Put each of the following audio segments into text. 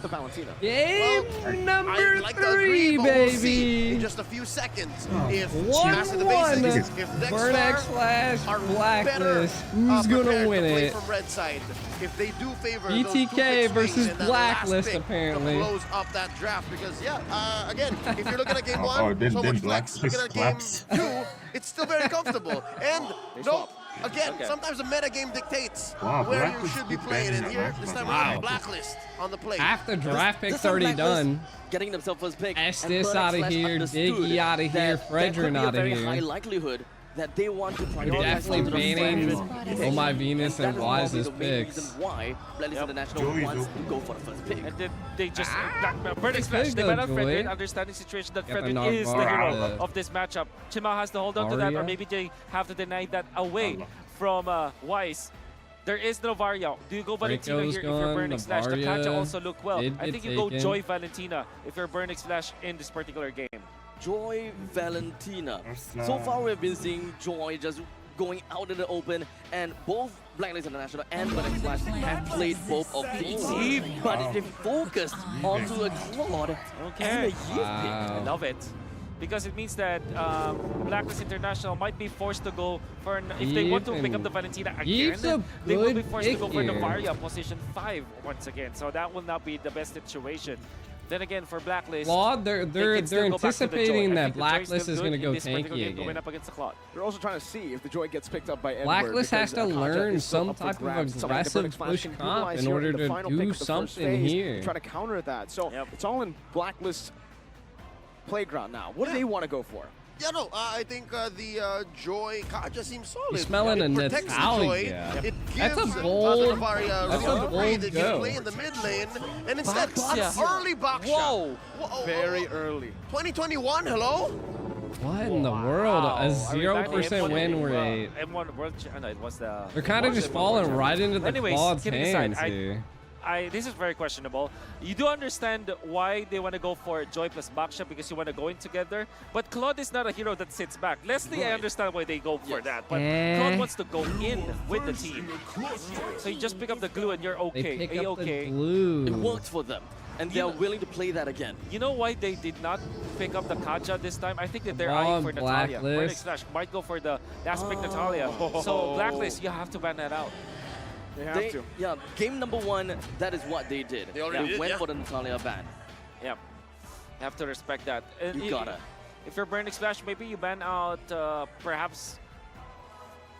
with the Valentina. Game number I'd like to 3, agree, but we'll see baby. in just a few seconds if 1-1. if Burnex / are Blacklist. better, Who's gonna prepared win to play it? from red side, if they do favor BTK those two big versus swings and that last Blacklist, pick apparently. to close up that draft, because again, if you're looking at game one, so then much flex. Looking at game Blacklist two, it's still very comfortable. And nope. Again, Okay. sometimes the meta game dictates Wow, where you Blacklist should be keep playing, and banning here, that this last time one. we have Wow. Blacklist on the plate. Half the draft pick's This is already Blacklist done. getting themselves first pick. Estes and out of Burnex here, understood Diggy out of here, that Fredrin there could be out a of very here. high likelihood that they want to We're prioritize definitely onto the banning fragment Oh My pick. Venus and that is probably Wise's the main picks. reason why Blacklist International Joey's wants open. to go for the first pick. And then they just Burnex There Flash. you They go, might not Joey. Fredrin understand the situation that Got the Fredrin is the Nagbar hero out of this matchup. Chima has to hold on to that, or Aria? maybe they have to deny that away from Wise. There is no Varia. Do you go Valentina Draco's here if you're gone, Burnex Flash? The Navaria Kacha also look well. did I get think you go taken. Joy Valentina if you're Burnex Flash in this particular game. Joy Valentina. That's, So far we've been seeing Joy just going out in the open, and both Blacklist International and Burnex Flash have played both of these. But they focused onto a Claude and a Yiv pick. I love it. Because it means that Blacklist International might be forced to go for, if they want to pick up the Valentina Yve's a again, they will be good forced to go pick for the here. Varia position 5 once again. So that will not be the best situation. Then again, for Blacklist, Claude, they're they can still go back to the Joy. anticipating I that think the Joy Blacklist still is good going to in go this particular tanky game going again. up against the Claude. They're also trying to see if the Joy gets picked up by Edward. Blacklist has to because Akaja learn is still some up for type of grabs. Something that aggressive Burnex Flash push can comp utilize in here order the to final do pick of the first something phase, here. Trying to counter that. So Yep. it's all in Blacklist playground now. What do they want to go for? Yeah, no, I think the Joy Kaja seems solid. You're smelling It a protects the Joy. Natalia. It That's gives a bold- the Navaria that's a room to breathe. bold It go. can play in the mid lane, and instead, Baksha. early Baksha. Whoa. Whoa. Very early. 2021, hello? What in the world? A Wow. 0% win rate. M1 World no, it was the... They're kind of just falling right into the Anyways, Claude's kidding aside, hands here. this is very questionable. You do understand why they want to go for Joy plus Baksha, because you want to go in together. But Claude is not a hero that sits back. Leslie, I understand why they go for that. But Claude wants to go in with the team. So you just pick up the glue and you're They okay. pick up the A-okay. It glue. worked for them, and they're willing to play that again. You know why they did not pick up the Kaja this time? I think that they're Come eyeing on, for Natalia. Blacklist. Burnex Flash might go for the last pick Natalia. So Blacklist, you have to ban that out. They have to. Yeah, game number 1, that is what they did. They already did, went yeah. for the Natalia ban. Yeah, you have to respect that. And You gotta. If you're Burnex Flash, maybe you ban out perhaps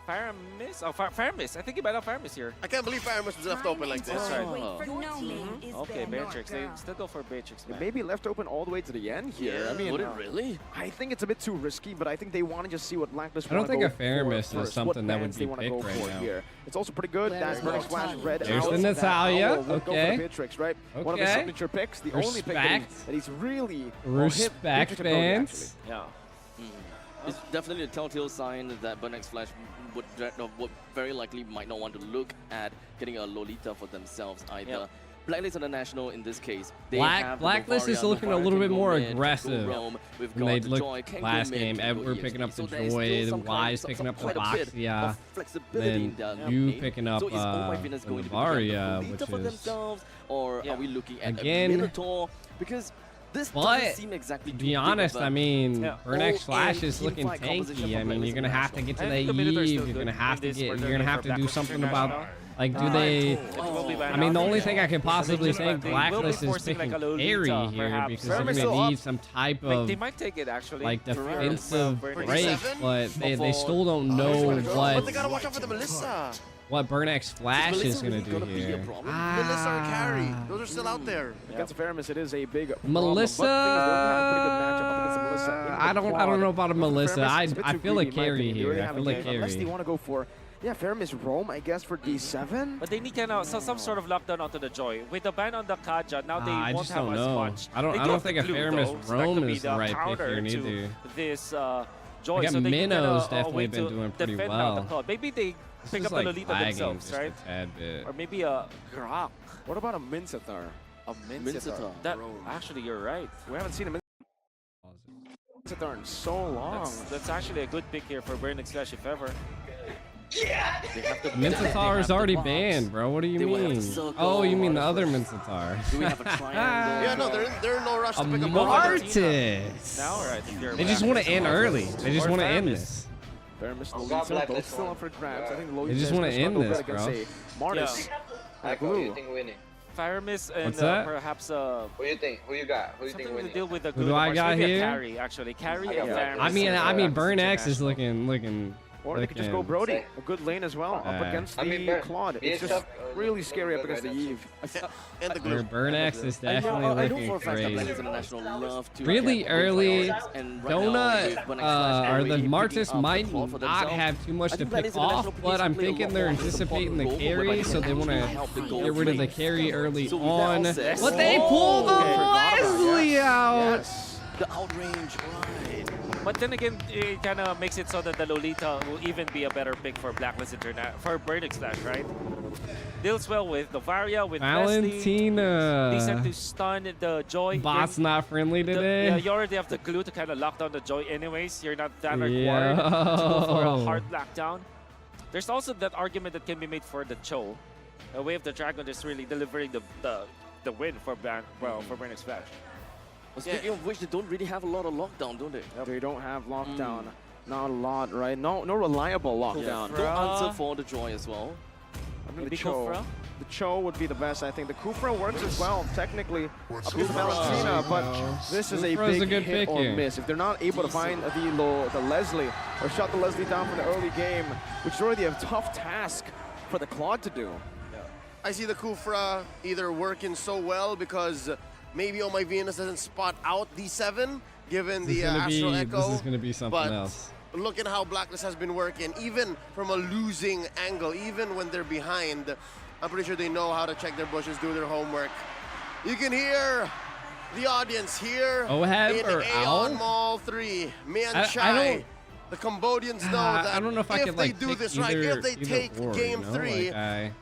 Faramis. Oh, Faramis. I think you ban out Faramis here. I can't believe Paramus was left open like this. That's right. Okay, Okay, Beatrix. They still go for Beatrix, It man. may be left open all the way to the end here. Yeah, I mean, would it really? I think it's a bit too risky, but I think they want to just see what Blacklist I don't wanna think go a Faramis for is first, something what that would bans be they wanna picked go right for now. here. It's also pretty good that Burnex Flash read There's out the that Natalia. Owl would go for Okay. the Beatrix, right? One of his Okay. signature picks, the only pick that Respect. he's really Respect, Beatrix and Cody, fans. Yeah. It's definitely a telltale sign that Burnex Flash would very likely might not want to look at getting a Lolita for themselves either. Yep. Blacklist International in this case, they Black- have the Blacklist is Novaria. looking a Novaria little can bit go more mid, can go aggressive roam. We've than they got looked Joy, can go last mid, game. can go Edward EXP. picking up the So there is still Joy, some Wise some picking up the quite a bit Baxia, of flexibility in then their you game. picking up So is Oh My Venus the going to be Navaria, Lolita which for is themselves, or Yeah. are we looking at Again, a Minotaur? Because this but doesn't seem exactly to too be big of honest, a I mean, Yeah. Burnex Flash all-in is looking teamfight composition tanky. for I mean, you're Blacklist gonna have to get to I the think the Minotaur is Eve. still You're good gonna have in to this get. You're particular gonna have for to do Blacklist something International. about. Like, do they? It will be banned I mean, the out. only thing I can possibly They say will be Blacklist is forcing picking like a Lolita, carry here perhaps. because they're Paramis gonna still need up. some type Like, of they might take it actually. like For defensive Burnex. break, 37? but they Before- still don't know But they gotta watch out for the Melissa. what Burnex Flash Melissa is gonna really do gonna be a here. problem? Melissa or Carry. Those are still out there. Against Faramis, it is a big problem. Melissa, But the thing is, they're gonna have a pretty good matchup up against Melissa in the I don't quad. know about a Melissa. Faramis is a bit I too feel like greedy, in my carry opinion. They here. already I have feel a like game. Unless they carry. want to go for, yeah, Faramis roam, I guess, for D7. But they need kind of some sort of lockdown onto the Joy. With the ban on the Kaja, now they I won't just have don't as know. much. I don't They do think have the a glue, Faramis though, so that roam could be is the right pick counter here to neither. This Joy. Like, So they need Minnows a definitely way been to doing pretty defend out well. the Claude. Maybe they This pick is up the like Lolita lagging themselves, just right? a tad bit. Or maybe a Grok. What about a Mincetar? A Mincetar. That actually, you're right. We haven't seen a Mincetar in so long. That's actually a good pick here for Burnex Flash if ever. They have the Minotaur is already banned, bro. What do you They will have mean? to circle Oh, you mean the around other first. Minotaur? Do we have a triangle? Yeah, no, they're in no rush to A pick up Martis. Now, right? If you're They just want to end early. They just Or want to end Faramis. this. Faramis, Oh, Lolita, God, both Blacklist still one. up for grabs. I think They Lolita just is wanna gonna end struggle this, a bit against a Martis. Like, who do you think winning? Faramis and What's that? perhaps Who do you think? Who you got? Who do you think something to winning? deal with the Who good do I March. got Maybe here? a carry, actually. Carry I and got Faramis. I mean, Burn X is International. looking. Or they could just go Brody, Say. a good lane as well, up against I mean, the Burn- Claude. It's BXF, just really scary up against the right now. Eve. And the glue. Burn X is I know definitely for a looking fact that crazy. Blacklist International love to Really get early, points, and right now with Donut Bunny or Slash the already picking Martis up the might ball for not themselves. have too much I to think pick Blacklist off, International but I'm needs to play a thinking lot they're more with the anticipating the ball role, carry, whereby so they want can to help the get goal rid of the play. carry early So with that on. all said- But they Oh, pulled the okay. Leslie out. Yes. The outrange, right. But then again, it kind of makes it so that the Lolita will even be a better pick for Blacklist International, for Burning Slash, right? Deals well with the Varia, with Leslie. Valentina. Decent to stun the Joy. Bot's not friendly Yeah, today. you already have the glue to kind of lock down the Joy anyways. You're not that Yo. required to go for a hard lockdown. There's also that argument that can be made for the Cho. A Way of the Dragon is really delivering the win for Burning Slash. Speaking of which, they don't really have a lot of lockdown, don't they? They don't have lockdown. Not a lot, right? No reliable lockdown. No answer for the Joy as well. I mean, Maybe the Cho. Kufra? The Cho would be the best, I think. The Kufra works as well, technically, up against the Kufra. Valentina, but No. this is Kufra's a a big good hit pick or here. miss. If they're not able to find the Leslie or shut the Leslie down from the early game, which is already a tough task for the Claude to do. I see the Kufra either working so well because maybe Oh My Venus doesn't spot out D7 given the Astral Echo. This is gonna be something but else. look at how Blacklist has been working, even from a losing angle, even when they're behind. I'm pretty sure they know how to check their bushes, do their homework. You can hear the audience here Oheb in or Aeon Owl? Mall 3. Mian I Chai. don't- The Cambodians know that I don't know if I could they like do pick this either, right, if they either take or, game you know? 3, Like, I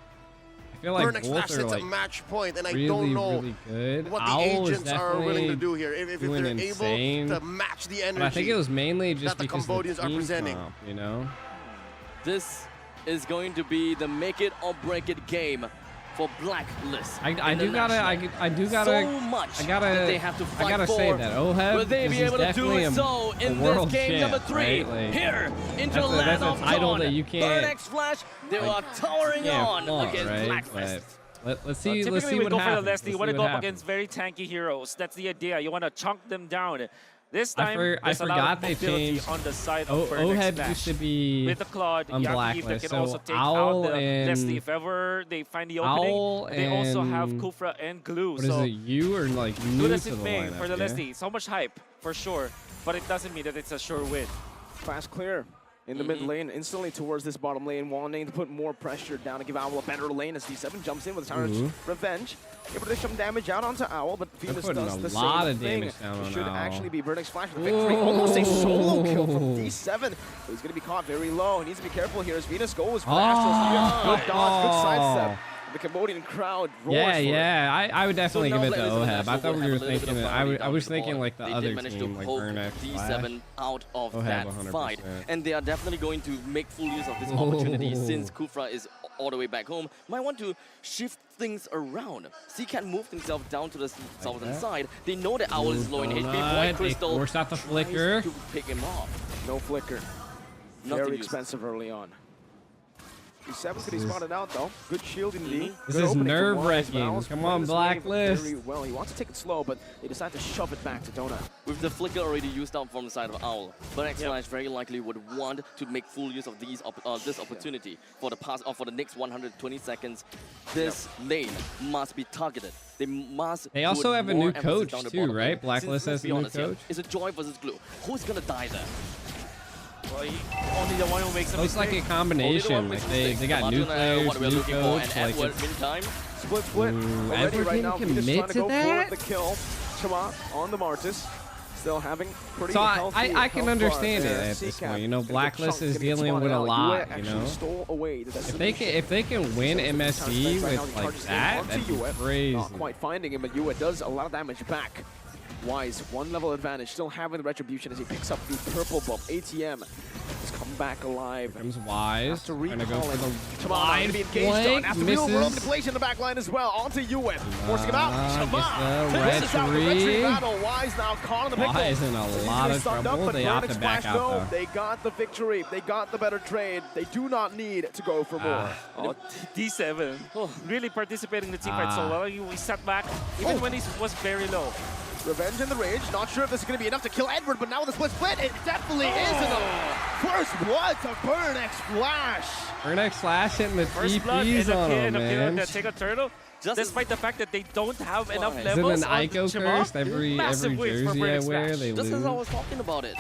feel like Burnex Flash both are sits like at match point, and I really, don't know really good. what the Owl is agents are willing to definitely do here. If doing they're insane. able to match the energy. But I think it was mainly that just the because Cambodians the are team presenting. comp, you know? This is going to be the make it or break it game for Blacklist. I do gotta so much I gotta that they have to fight I gotta for. say that Oheb Will they be is able to do definitely it so a in world this game champ, number 3 right? Like, here into that's the a- land that's a of title Dawn? that you can't, Burnex Flash, they like, are towering yeah, on flaunt, against right? Blacklist. But let's see Typically, we what go happens. for the Leslie. You want to Let's go see up what against very tanky heroes. That's the idea. You want to chunk them down. This time, I there's a lot forgot of they mobility changed. on the side of Burnex Oheb Flash. used to be With the Claude, on Yaki, they Blacklist, can so also take Owl out the and- Leslie if ever they find the Owl opening. They also have and- Kufra and Glue. What is so it? You or like new good to as the it may lineup? for the yeah? Leslie. So much hype, for sure. But it doesn't mean that it's a sure win. Fast clear in the mid lane, instantly towards this bottom lane, wanting to put more pressure down to give Owl a better lane as D7 jumps in with Tyrant's Revenge. Able to dish some damage out onto Owl, but Venus putting does a the lot same of thing. damage down It on should Owl. actually be Burnex Flash with victory. Almost a solo kill from Ooh. D7. But he's going to be caught very low. He needs to be careful here as Venus goes for the Astral Spear. Good dodge, good sidestep. The Cambodian crowd roars Yeah, for it. yeah. I would definitely So give it now to Blacklist Oheb. I International thought will we were have a little bit thinking. of I priority was down the thinking board. like the They other did manage team, to like poke Burnex Flash. D7 out of Oheb, that 100%. fight. And they are definitely going to make full use of this opportunity since Kufra is all the way back home. Might want to shift things around. Seacat moved himself down to the southern that. side. They know that Owl is low in HP. Donut, Void they Crystal forced out the tries flicker. to pick him off. No flicker. Nothing Very used. expensive early on. D7 could be spotted out though. Good shielding D. This Good is opening from Wise, nerve-wracking. but Owl's Come playing on, this wave Blacklist. very well. He wants to take it slow, but they decide to shove it back to Donut. With the flicker already used up from the side of Owl, Burnex Flash very likely would want to make full use of this opportunity for the next 120 seconds. This lane must be targeted. They must. They also put have a more new emphasis coach down the too, bottom right? lane. Blacklist Since, let's has a be new honest here, coach. it's a Joy versus Glue. Who's gonna die there? Well, only the one who makes a Looks like a mistake. combination. Like they got new players, What we're new looking for, coach. and Like Edward it's, meantime. Split. Ooh, Already Edward right now, didn't Venus commit trying to to go that? for the kill. Chama on the Martis. Still having pretty So healthy I can health understand bar it there. at this Seacat point. You know, gonna get Blacklist chunked, is gonna get dealing with spotted a out. lot. Yue You actually know, stole away the if they can win MSV with like that, that'd be crazy. Not quite finding him, but Yue does a lot of damage back. Wise, one level advantage, still having the retribution as he picks up the purple buff. ATM is back alive. Comes Wise. To Trying to go recall for it. the Chama wide gonna be engaged on. flank. Has to real world Misses. manipulation in the back line as well. Onto Ewan. Forcing him out. Chama Chama gets finishes the out the retreat retreat. battle. Wise now caught on the pickle. Wise in a lot of Stunned trouble. Up, but They have to Burn back Splash, out, no. though. They got the victory. They got the better trade. They do not need to go for more. Oh, D7 really participating in the team fight so well. He sat back even when he was very low. Revenge in the rage. Not sure if this is going to be enough to kill Edward, but now with the split, it definitely is enough. First blood to Burn X Flash. Burn X Flash hitting the First blood TPs on him, man. Take a turtle. Despite the fact that they don't have enough Is it levels an on Ico Chama, curse? Every massive wins for jersey Burn I X wear, Flash. they Just lose. as I was talking about it.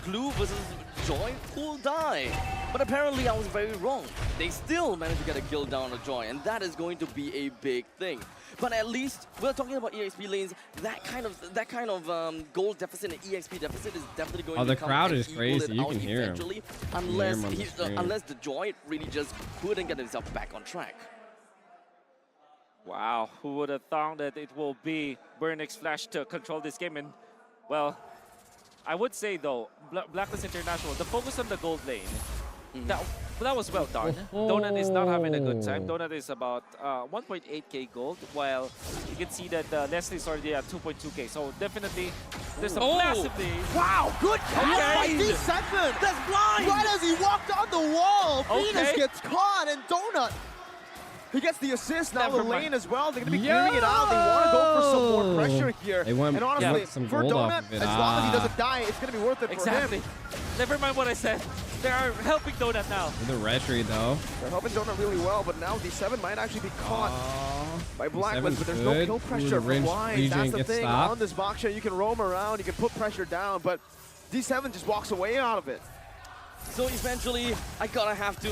Glue versus Joy, full die. But apparently I was very wrong. They still managed to get a kill down on Joy, and that is going to be a big thing. But at least we're talking about EXP lanes. That kind of gold deficit and EXP deficit is definitely going to the come crowd and is equal crazy. it You out can hear 'em. eventually, hear 'em unless on the screen. unless the Joy really just couldn't get himself back on track. Wow, who would have thought that it will be Burn X Flash to control this game? And well, I would say though, Blacklist International, the focus on the gold lane, that was well done. Donut is not having a good time. Donut is about 1.8k gold, while you can see that Leslie's already at 2.2k. So definitely, there's a massive lead. Wow, good catch by D7. That's blind! Right as he walked on the wall, Okay. Venus gets caught, and Donut, he gets the assist. Now Never the mind. lane as well. They're going to be clearing it out. They want to go for some more pressure here. They want and honestly, some for gold off Donut, of it. as long as he doesn't die, it's going to be worth it Exactly. for him. Never mind what I said. They are helping Donut now. The retreat though. They're helping Donut really well, but now D7 might actually be caught by Blacklist, but there's no good. kill Ooh, pressure the from range Wise. region That's the gets thing. stopped. On this box shot, you can roam around, you can put pressure down, but D7 just walks away out of it. So eventually, I gotta have to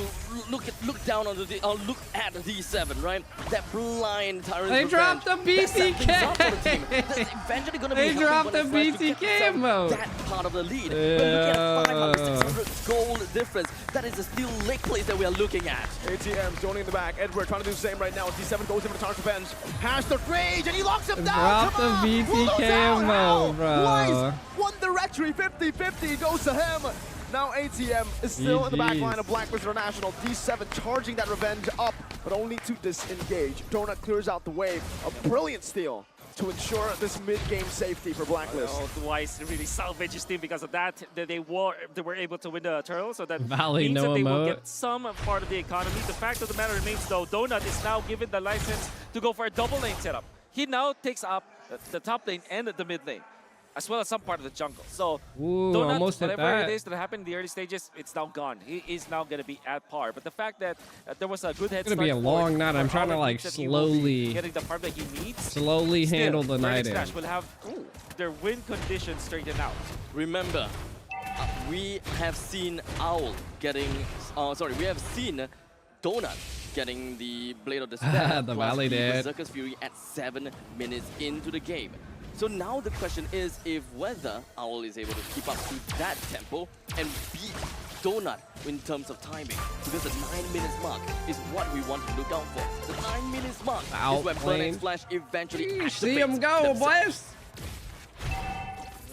look down on the look at the D7, right? That blind Tyrant's They Revenge. dropped the That set things up for the BTK. team. That's eventually gonna be They helping dropped Burn X the Flash to get BTK themselves mode. that part of the lead. We're looking at 500, 600 gold difference. That is the steel leg place that we are looking at. ATM's joining in the back. Edward trying to do the same right now. D7 goes in for Tark's Revenge. Has the rage, and he locks him down. Drop Come on. the Who goes BTK out? mode, bro. Wise won the retry. 50-50 goes to him. Now ATM is still in the back GGs. line of Blacklist International. D7 charging that revenge up, but only to disengage. Donut clears out the wave. A brilliant steal to ensure this mid-game safety for Blacklist. Twice really salvaged his team because of that. They were able to win the turtle, so that Valley, means no that they will emote. get some part of the economy. The fact of the matter remains, though, Donut is now given the license to go for a double lane setup. He now takes up the top lane and the mid lane, as well as some part of the jungle. So Ooh, Donut, almost hit whatever that. it is that happened in the early stages, it's now gone. He is now going to be at par. But the fact that there was a good head It's start gonna be a long night. I'm for trying to Olive like means that he will be slowly getting the farm that he needs. Slowly Still, handle the Burn night X in. Flash will have their win conditions straightened out. Remember, we have seen Owl getting, we have seen Donut getting the Blade of Despair. The plus Valley the did. Berserker's Fury at 7 minutes into the game. So now the question is if whether Owl is able to keep up to that tempo and beat Donut in terms of timing. Because the 9 minutes mark is what we want to look out for. The 9 minutes mark is when Burn X Flash eventually activates see him go, themselves. boys.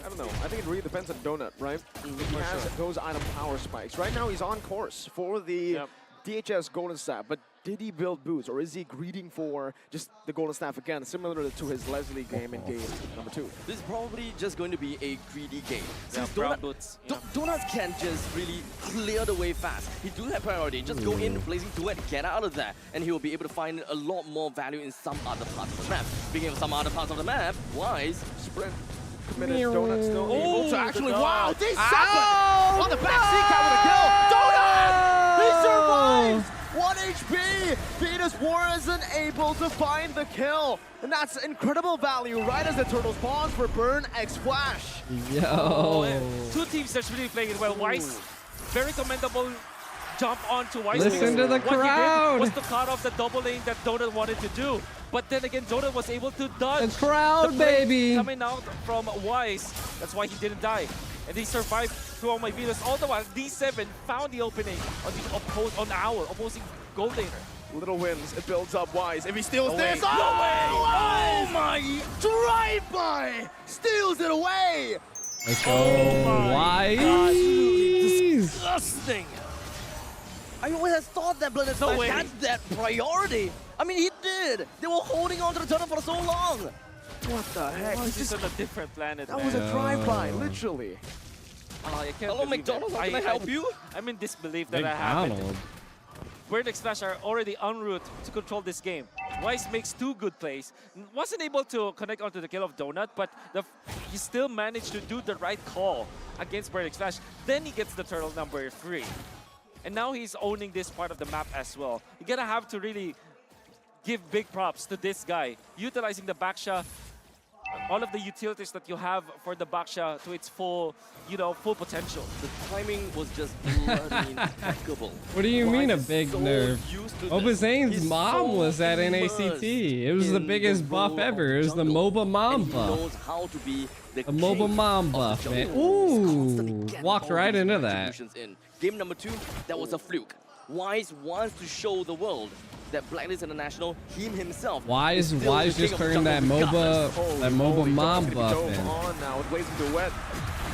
I don't know. I think it really depends on Donut, right? He has those item power spikes. Right now, he's on course for the DHS Golden Staff, but did he build boots, or is he greeting for just the Golden Staff again, similar to his Leslie game in game number 2? This is probably just going to be a greedy game. Since brown boots. Donuts can't just really clear the way fast. He do have priority. Just go in, blazing to it, get out of there, and he will be able to find a lot more value in some other parts of the map. Speaking of some other parts of the map, Wise. Sprint committed. Donut still able to actually. God. Wow, D7 on the back seat with a kill. Donut! He survives! 1 HP! Venus wasn't able to find the kill. And that's incredible value right as the Turtles pause for Burn X Flash. Yo. Two teams that's really playing it well. Wise, very commendable jump onto Wise. Listen to the What he crowd. did was to cut off the double lane that Donut wanted to do. But then again, Donut was able to dodge The crowd, the play baby. coming out from Wise. That's why he didn't die. And he survived through all my Venus. All the while, D7 found the opening on the Owl, opposing gold laner. Little wins, it builds up. Wise. If he steals No this, way. No way. Oh my! Drive-by! Steals it away! Let's go. Oh my Wise. Disgusting. I always have thought that Blacklist had that priority. I mean, he did. They were holding on to the turtle for so long. What the heck? This is on a different planet, That man. was a drive-by, literally. I can't Hello, believe McDonald's, it. how can I help you? I'm in disbelief that happened. McDonald. Burn Splash are already en route to control this game. Wise makes 2 good plays. Wasn't able to connect onto the kill of Donut, but he still managed to do the right call against Burn Splash. Then he gets the turtle number 3. And now he's owning this part of the map as well. You're gonna have to really give big props to this guy, utilizing the backsha, all of the utilities that you have for the backsha to its full, full potential. The timing was just bloody impeccable. What do you mean a Wise is big so nerf? used to this. Obazane's He's mom so was at immersed NACT. It was the in biggest buff role ever. of It was the jungle, MOBA mom and he buff. knows how to be the The MOBA king mom of the buff, man. jungle. He's constantly Ooh, getting walked all right these into that. contributions in. Game number 2, that was a fluke. Wise wants to show the world that Blacklist International, himself. Wise is still the just king of turned that jungle MOBA, regardless. that MOBA mom buff Dove in. on now with Blazing Duet.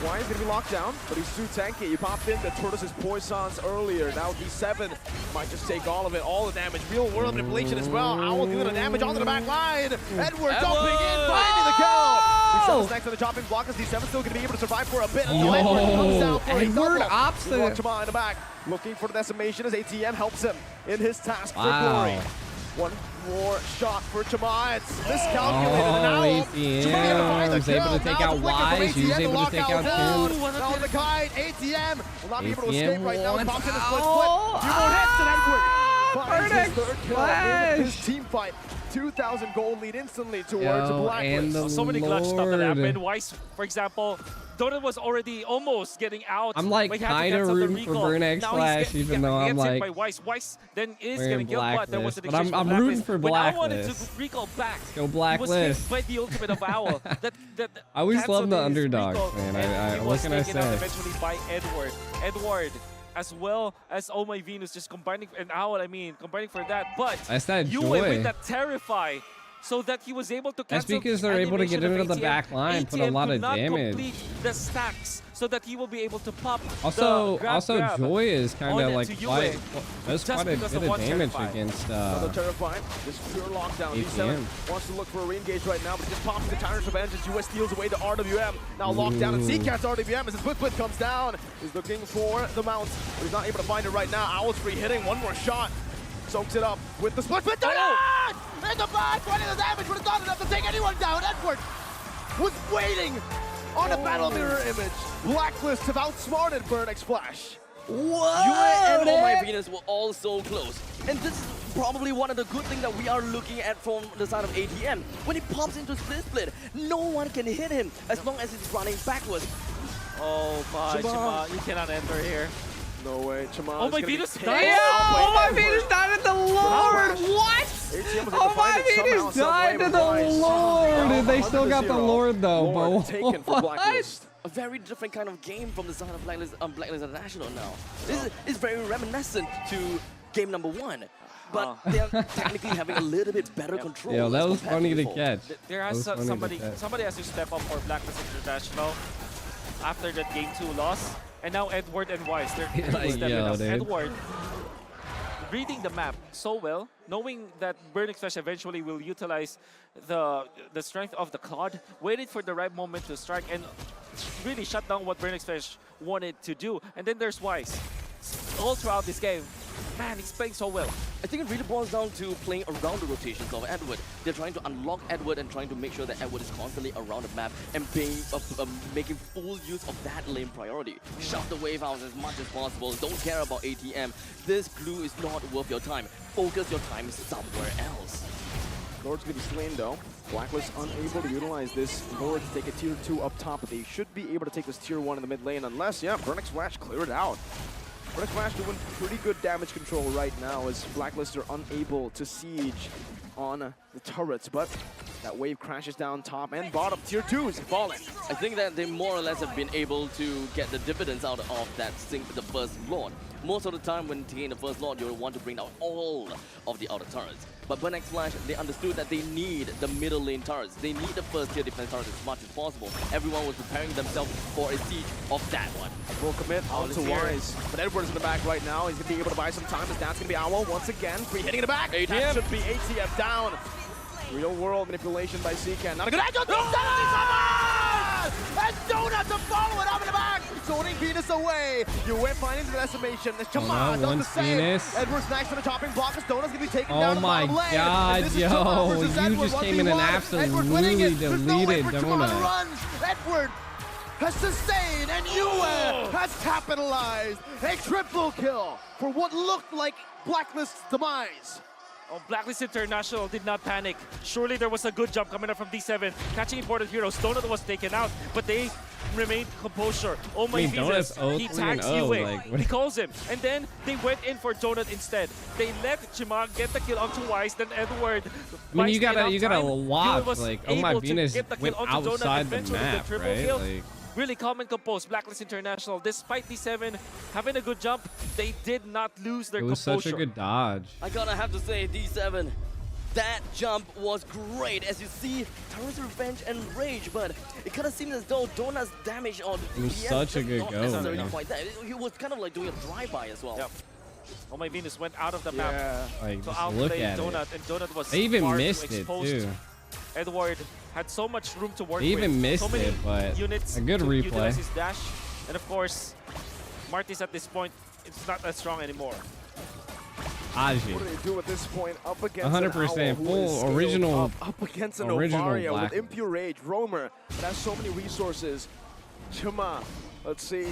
Why is going to be locked down? But he's too tanky. You popped in the Tortoise's Poisons earlier. Now D7 might just take all of it, all the damage. Real world manipulation as well. Owl doing the damage onto the back line. Edward jumping in, finding the kill. D7's next on the chopping block as D7's still going to be able to survive for a bit. Yo, Edward comes down for a Edward double. opposite. Chama in the back, looking for the decimation as ATM helps him in his task for Wow. glory. One more shot for Chama. It's miscalculated. and now ATM was able to take out Wise. He was able to take out Tim. Now the kite, ATM will not be able to ATM escape right now. He wants pops in a out. split. Few more hits and Edward finds his Verdict third kill Flash. in his team fight. 2,000 gold lead instantly towards Yo, Blacklist. and the So many clutch stuff that Lord. happened. Wise, for example, Donut was already almost getting out. I'm like but he had to kinda cancel the rooting for recall. Burn X Now Flash, he even though I'm gets hit like by Wise. Wise then is wearing getting killed, but there was an Blacklist. But exchange I'm for rooting for When I wanted Blacklist. to recall back, Go he was Blacklist. hit by the ultimate of Owl. that I always canceled love the his underdogs, recall, man. and he what was can I taken out say? eventually by Edward. Edward, as well as Oh My Venus, just combining, and Owl, combining for that. But That's that Yue joy. with that Terrify, so that he was able to That's cancel because the they're able to get animation into of the back line, put a ATM lot could of not damage. complete the stacks, so that he will be able to pop Also, the grab. Joy is kind on of it like to Yue, quite, does just quite a because bit of of one damage Terrify. against Another terrifying, just pure lockdown. D7 wants to look for a re-engage right now, but just pops the Tyrant's Revenge as US steals away the RWM. Now locked down, and Zcat's RWM as his split comes down. He's looking for the mount, but he's not able to find it right now. Owl's free hitting, one more shot. Soaks it up with the split. In the back, 20 the damage, but it's not enough to take anyone down. Edward was waiting on a battle mirror image. Blacklist have outsmarted Burn X Flash. What? Yue and Oh My Venus were all so close. And this is probably one of the good things that we are looking at from the side of ATM. When he pops into split, no one can hit him as long as he's running backwards. Oh my, Chima, you cannot enter here. No way, Chama. Oh My Venus Damn! died. Oh My Venus died at the Lord! What? Oh My Venus died to the Lord! And they still got the Lord though, but taken for Blacklist. A very different kind of game from the side of Blacklist International now. This is very reminiscent to game number 1. But they're technically having a little bit better control. Yeah, that as was compared funny to before. catch. There That has was funny to somebody catch. has to step up for Blacklist International after that game 2 loss. And now Edward and Wise, they're stepping up. dude. Edward reading the map so well, knowing that Burn X Flash eventually will utilize the strength of the Cloud, waited for the right moment to strike and really shut down what Burn X Flash wanted to do. And then there's Wise. All throughout this game, man, he's playing so well. I think it really boils down to playing around the rotations of Edward. They're trying to unlock Edward and trying to make sure that Edward is constantly around the map and being, making full use of that lane priority. Shove the wave out as much as possible. Don't care about ATM. This blue is not worth your time. Focus your time somewhere else. Lord's gonna be slain though. Blacklist unable to utilize this Lord to take a tier 2 up top, but they should be able to take this tier 1 in the mid lane unless, Burn X Flash cleared it out. Burn X Flash doing pretty good damage control right now as Blacklist are unable to siege on the turrets, but That wave crashes down top and bottom. Tier 2s falling. I think that they more or less have been able to get the dividends out of that the first Lord. Most of the time when taking the first Lord, you'll want to bring down all of the outer turrets. But Burnex Flash, they understood that they need the middle lane turrets. They need the first tier defense turrets as much as possible. Everyone was preparing themselves for a siege of that one. Will commit onto Wise. But Edward's in the back right now. He's going to be able to buy some time. His dad's going to be Owl once again. Free hitting in the back. ATM. That should be ATF down. Real world manipulation by CCAN. Not a good angle. And Donut to follow it up in the back. Zoning Venus away. You went finding the decimation. Come on, does the same. Venus. Edward's next to the chopping block. Donut's going to be taken Oh down. my god, yo. You just came in and absolutely deleted Donut. Edward has sustained and Yue has capitalized. A triple kill for what looked like Blacklist's demise. Oh, Blacklist International did not panic. Surely there was a good jump coming up from D7. Catching important heroes. Donut was taken out, but they remained composure. Oh my Jesus. He tags Yue. He calls him. And then they went in for Donut instead. They let Chima get the kill onto Wise, then Edward. I mean, you gotta watch, like, oh my Venus went outside the map, right? Like, really calm and composed. Blacklist International, despite D7 having a good jump, they did not lose their composure. It was such a good dodge. I gotta have to say, D7, that jump was great. As you see, Tara's Revenge and Rage, but it kind of seemed as though Donut's damage on It was such a good not go, necessarily man. quite that. He was kind of like doing a drive-by as well. Yep. Oh my Venus went out of the map Like, to just look outplay at Donut, it. and Donut was They even far too missed it, exposed. too. Edward had so much room to work They even with. missed so many it, but units a good to replay. utilize his dash. And of course, Martis at this point, it's not that strong anymore. Aji. What do they do at this point? Up against 100% an Owl who is full scaled original. up against an original Ovaria with Black. Impure Rage, Roamer, that has so many resources. Chima, let's see.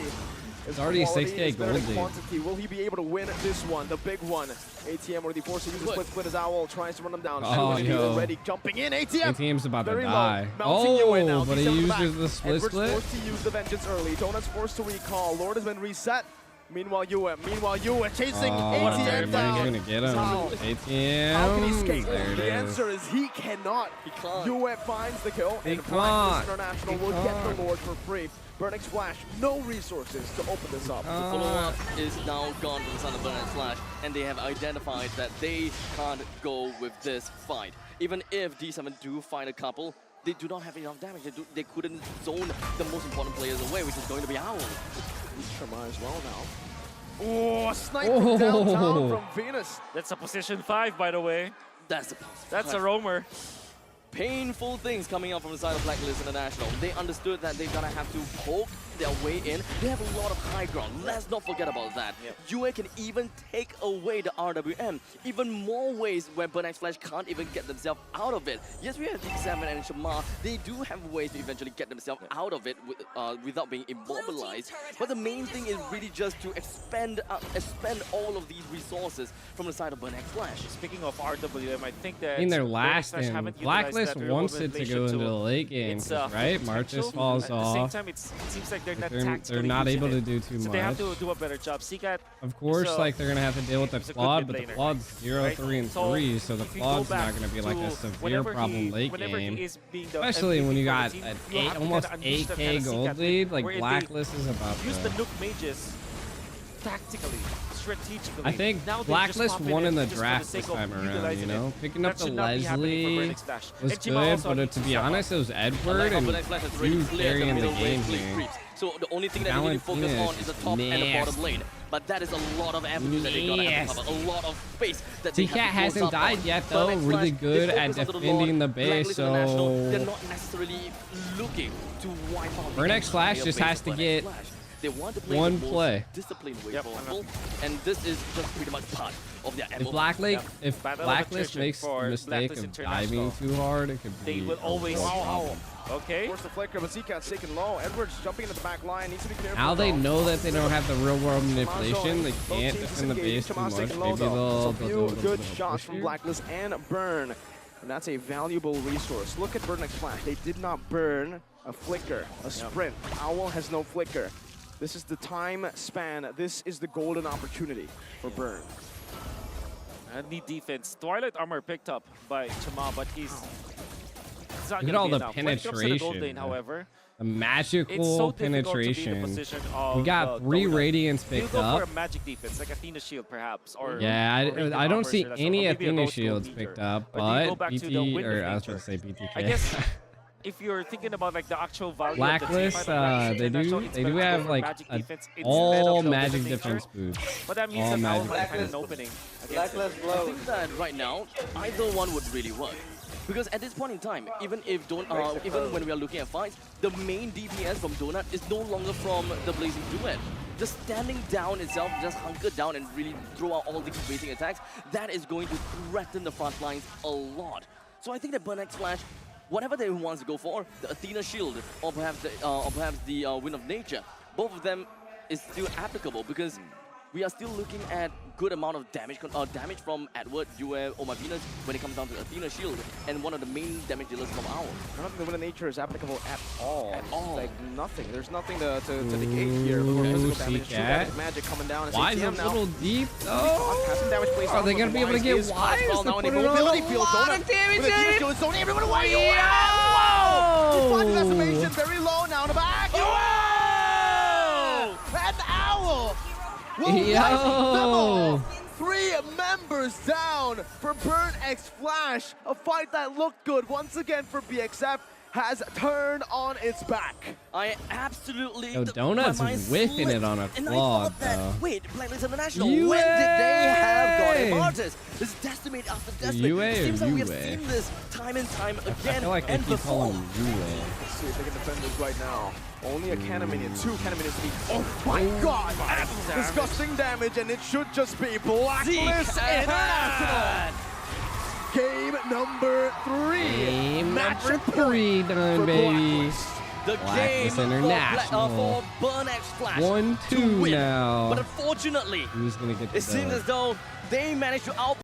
His already quality 6K is better than gold lead. quantity. Will he be able to win this one, the big one? ATM or the force to use the split as Owl tries to run them down. Oh, yo. Already jumping in. ATM. ATM's about to Very die. low. Mounting Yue now. Oh, but he D7 in the back. uses the split Edward's split. forced to use the vengeance early. Donut's forced to recall. Lord has been reset. Meanwhile, Yue chasing ATM He's down. gonna get him. How? ATM. How can he escape? There it The is. answer is he cannot. He can't. Yue finds the kill, He and Blacklist can't. International He will get can't. the Lord for free. Burnex Flash, no resources to open this up. Follow-up is now gone from the side of Burnex Flash, and they have identified that they can't go with this fight. Even if D7 do find a couple, they do not have enough damage. They couldn't zone the most important players away, which is going to be Owl. Shama as well now. Oh, snipe from downtown from Venus. That's a position 5, by the way. That's a roamer. Painful things coming out from the side of Blacklist International. They understood that they're gonna have to poke their way in. They have a lot of high ground. Let's not forget about that. Yue can even take away the RWM. Even more ways where Burnex Flash can't even get themselves out of it. Yes, we have D7 and Shamar. They do have ways to eventually get themselves out of it without being immobilized. But the main thing is really just to expend all of these resources from the side of Burnex Flash. Speaking of RWM, I think that In their Burnex last Flash in, haven't utilized Blacklist that real wants it to go into the late game, its, right? potential. Martis falls At the off. same time, it seems like they're not tactically They're not using able to it. do too So much. they have to do a better job. Seacat, Of course, so like they're gonna have to deal with the he's a good Claude, mid but the laner, Claude's 0, right? 3, and So 3, so the if you go Claude's back not gonna be like to a severe whenever problem late whenever game. he is being the Especially when you MVP got for the an team, you have to almost kinda unleash that 8K kind of gold Seacat lead, like wherein they Blacklist is about use the to. Nuke mages tactically, strategically. I think Now they just Blacklist pop won in the just for draft sake this of time around, utilizing you know? it. Picking up That the should not be happening for Leslie Burnex Flash. was And Chima good, also but needs to to be step up. honest, it was I Edward like how and Burnex Flash has really you cleared the carrying the middle game lane here. creeps. So the only thing that they need to focus on is the top and the bottom lane. But that is a lot of avenues that they gotta have to cover, a lot of space that they Seacat have to close hasn't up died on. yet, though. Burnex Really Flash, good they at focus on defending the Lord. base, Blacklist International, so they're not necessarily looking to wipe out the Burnex Flash entire just base has of to Burnex get Flash. They want to play one the most play. disciplined way possible, and this is just pretty much part of their If MO. if Battle of Blacklist attrition makes the for mistake Blacklist of diving International. too hard, it could be. They will always Okay. Force the flicker, but Seacat's taken low. Edwards jumping into the back line. Needs to be careful. Now they though. know that they don't have the real world manipulation. They Both can't teams defend the disengaging. base too Chama's much. taken low, Maybe though. they'll So do a few little bit good of a shots push from here. Blacklist and Burn. And that's a valuable resource. Look at Burnex Flash. They did not burn a flicker, a sprint. Owl has no flicker. This is the time span. This is the golden opportunity for Burn. And need defense. Twilight Armor picked up by Chama, but he's not Look at going all to be the enough. When it comes to the gold penetration. lane, however, The it's magical so difficult to be in the penetration. position of We got 3 Donut. Radiants He'll picked go up. for a magic defense, like Athena Shield perhaps, or Yeah, or I don't armor, see so that's any maybe a Athena Rose Gold shields meter. picked up, But then you go but back to the BT, Wind or of I was Nature. going to say BTK. I guess if you're thinking about like the actual value Blacklist, of the team, they do better have to go for like magic defense instead all of the magic Wind of defense Nature. boots. But that means all that magic Owl might find an defense. opening against it. Blacklist I blows. think that right now, either one would really work. Because at this point in time, even when we are looking at fights, the main DPS from Donut is no longer from the Blazing Duet. Just standing down itself, just hunker down and really throw out all the basic attacks, that is going to threaten the front lines a lot. So I think that Burnex Flash, whatever they wants to go for, the Athena Shield or perhaps the Wind of Nature, both of them is still applicable because we are still looking at good amount of damage from Edward, Yue, or Venus when it comes down to Athena Shield, and one of the main damage dealers from Owl. I don't think the Wind of Nature is applicable at all. At all. Like nothing. There's nothing to negate here. For physical damage, see true that? magic coming down. It's Why is it ATM a now. little deep? Oh, Has some damage placed are on they him, going to but be able to Wise get is Wise fast to now in put the it on mobility a field? lot Donut of damage with a in? Phoenix zone. Everyone, where you at? Whoa! He's finding decimation very low now in the back. Whoa! And Owl will Yo! 3 members down for Burn X Flash. A fight that looked good once again for BXF has turned on its back. I absolutely... Yo, my Donut's mind whiffing slipped, it on a and I claw, thought that, though. wait, Blacklist International, UA! when did they have Guardian Martyrs? This decimate after decimate. UA It seems or like we have UA? seen this time and time I again feel like they and keep before. calling Yue. Let's see if they can defend this right now. Only a cannon minion, 2 cannon minions to be. Oh my god! Disgusting damage, and it should just be Blacklist International. Game number 3. Game Match number point 3 done, for baby. Blacklist. The Blacklist game International. for Burn X Flash 1-2 to win. now. But unfortunately, Who's going to get the it seems dub? as though they managed to out